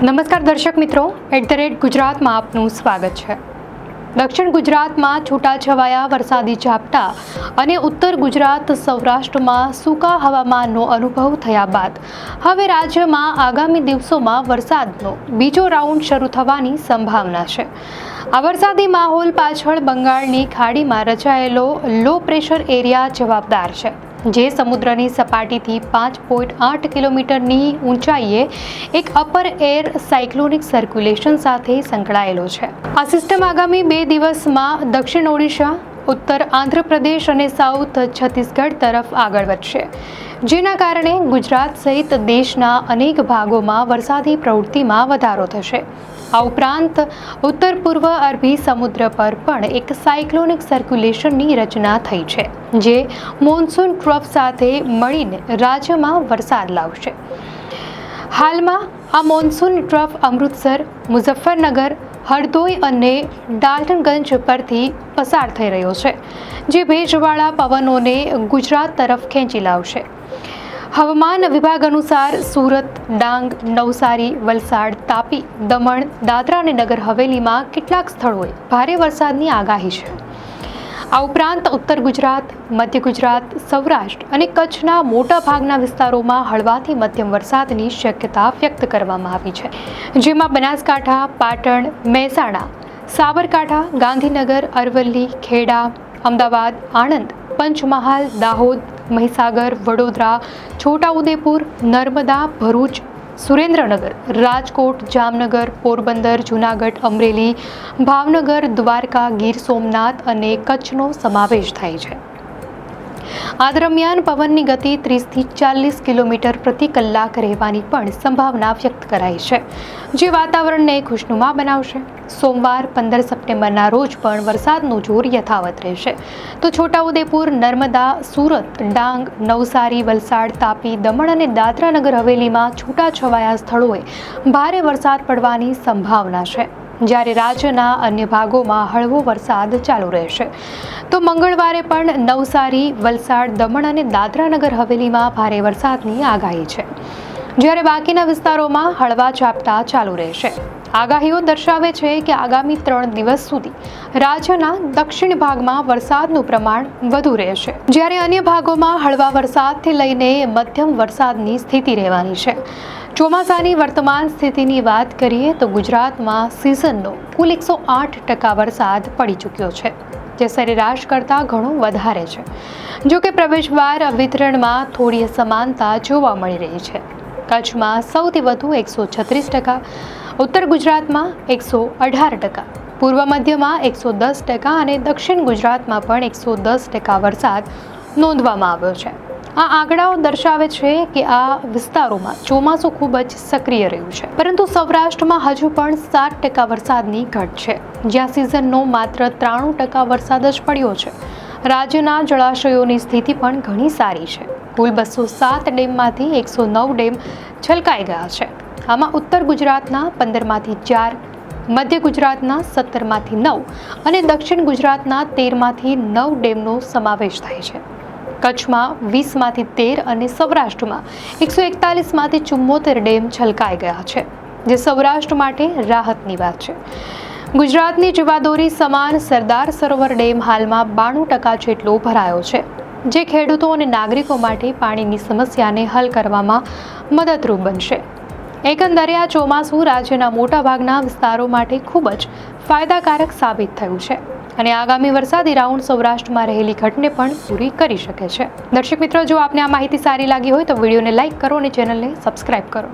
નમસ્કાર દર્શક મિત્રો, @ગુજરાતમાં આપનું સ્વાગત છે। દક્ષિણ ગુજરાતમાં છૂટાછવાયા વરસાદી ઝાપટા અને ઉત્તર ગુજરાત સૌરાષ્ટ્રમાં સૂકા હવામાનનો અનુભવ થયા બાદ હવે રાજ્યમાં આગામી દિવસોમાં વરસાદનો બીજો રાઉન્ડ શરૂ થવાની સંભાવના છે। આ વરસાદી માહોલ પાછળ બંગાળની ખાડીમાં રચાયેલો લો પ્રેશર એરિયા જવાબદાર છે, જે સમુદ્રની સપાટીથી 5.8 કિલોમીટરની ઊંચાઈએ એક અપર એર સાયક્લોનિક સર્ક્યુલેશન સાથે સંકળાયેલો છે। આ સિસ્ટમ આગામી 2 દિવસમાં દક્ષિણ ઓડિશા, ઉત્તર આંધ્રપ્રદેશ અને સાઉથ છત્તીસગઢ તરફ આગળ વધશે, જેના કારણે ગુજરાત સહિત દેશના અનેક ભાગોમાં વરસાદી પ્રવૃત્તિમાં વધારો થશે। આ ઉપરાંત ઉત્તર પૂર્વ અરબી સમુદ્ર પર પણ એક સાયક્લોનિક સર્ક્યુલેશનની રચના થઈ છે, જે મોન્સૂન ટ્રફ સાથે મળીને રાજ્યમાં વરસાદ લાવશે। હાલમાં આ મોન્સૂન ટ્રફ અમૃતસર, મુઝફ્ફરનગર, હરદોઈ અને ડાલ્ટનગંજ પરથી પસાર થઈ રહ્યો છે, જે ભેજવાળા પવનોને ગુજરાત તરફ ખેંચી લાવશે। હવામાન વિભાગ અનુસાર સુરત, ડાંગ, નવસારી, વલસાડ, તાપી, દમણ, દાદરા અને નગર હવેલીમાં કેટલાક સ્થળોએ ભારે વરસાદની આગાહી છે। આ ઉપરાંત ઉત્તર ગુજરાત, મધ્ય ગુજરાત, સૌરાષ્ટ્ર અને કચ્છના મોટા ભાગના વિસ્તારોમાં હળવાથી મધ્યમ વરસાદની શક્યતા વ્યક્ત કરવામાં આવી છે, જેમાં બનાસકાંઠા, પાટણ, મહેસાણા, સાબરકાંઠા, ગાંધીનગર, અરવલ્લી, ખેડા, અમદાવાદ, આણંદ, પંચમહાલ, દાહોદ, મહીસાગર, વડોદરા, છોટાઉદેપુર, નર્મદા, ભરૂચ, સુરેન્દ્રનગર, રાજકોટ, જામનગર, પોરબંદર, જૂનાગઢ, અમરેલી, ભાવનગર, દ્વારકા, ગીર સોમનાથ અને કચ્છનો સમાવેશ થાય છે। આ દરમિયાન પવનની ગતિ 30થી 40 કિલોમીટર પ્રતિ કલાક રહેવાની પણ સંભાવના વ્યક્ત કરાઈ છે, જે વાતાવરણને ખુશનુમા બનાવશે। સોમવાર 15 સપ્ટેમ્બરના રોજ પણ વરસાદનું જોર યથાવત રહેશે, તો છોટાઉદેપુર, નર્મદા, સુરત, ડાંગ, નવસારી, વલસાડ, તાપી, દમણ અને દાદરા નગર હવેલીમાં છૂટાછવાયા સ્થળોએ ભારે વરસાદ પડવાની સંભાવના છે, જ્યારે રાજ્યના અન્ય ભાગોમાં હળવો વરસાદ ચાલુ રહેશે। તો મંગળવારે પણ નવસારી, વલસાડ, દમણ અને દાદરા નગર હવેલીમાં ભારે વરસાદની આગાહી છે, જ્યારે બાકીના વિસ્તારોમાં હળવા ઝાપટા ચાલુ રહેશે। આગાહીઓ દર્શાવે છે કે આગામી 3 દિવસ સુધી રાજ્યના દક્ષિણ ભાગમાં વરસાદનું પ્રમાણ વધુ રહેશે, જ્યારે અન્ય ભાગોમાં હળવા વરસાદથી લઈને મધ્યમ વરસાદની સ્થિતિ રહેવાની છે। ચોમાસાની વર્તમાન સ્થિતિની વાત કરીએ તો ગુજરાતમાં સિઝનનો કુલ 108% વરસાદ પડી ચૂક્યો છે, જે સરેરાશ કરતાં ઘણો વધારે છે। જો કે પ્રવેશદ્વાર વિતરણમાં થોડી અસમાનતા જોવા મળી રહી છે। કચ્છમાં સૌથી વધુ 136%, ઉત્તર ગુજરાતમાં 118%, પૂર્વ મધ્યમાં 110% અને દક્ષિણ ગુજરાતમાં પણ 110% વરસાદ નોંધવામાં આવ્યો છે। આ આંકડાઓ દર્શાવે છે કે આ વિસ્તારોમાં ચોમાસું ખૂબ જ સક્રિય રહ્યું છે, પરંતુ સૌરાષ્ટ્રમાં હજુ પણ 7% વરસાદની ઘટ છે, જ્યાં સિઝનનો માત્ર 93% વરસાદ જ પડ્યો છે। રાજ્યના જળાશયોની સ્થિતિ પણ ઘણી સારી છે। કુલ 207 ડેમમાંથી 109 ડેમ છલકાઈ ગયા છે। આમાં ઉત્તર ગુજરાતના 15માંથી 4, મધ્ય ગુજરાતના 17માંથી 9 અને દક્ષિણ ગુજરાતના 13માંથી 9 ડેમનો સમાવેશ થાય છે। કચ્છમાં 20માંથી 13 અને સૌરાષ્ટ્રમાં 141માંથી 74 ડેમ છલકાઈ ગયા છે, જે સૌરાષ્ટ્ર માટે રાહતની વાત છે। ગુજરાતની જીવાદોરી સમાન સરદાર સરોવર ડેમ હાલમાં 92% જેટલો ભરાયો છે, જે ખેડૂતો અને નાગરિકો માટે પાણીની સમસ્યાને હલ કરવામાં મદદરૂપ બનશે। એકંદરે આ ચોમાસું રાજ્યના મોટાભાગના વિસ્તારો માટે ખૂબ જ ફાયદાકારક સાબિત થયું છે અને આગામી વરસાદી રાઉન્ડ સૌરાષ્ટ્રમાં રહેલી ઘટને પણ પૂરી કરી શકે છે। દર્શક મિત્રો, જો આપને આ માહિતી સારી લાગી હોય તો વિડીયોને લાઇક કરો અને ચેનલને સબસ્ક્રાઇબ કરો।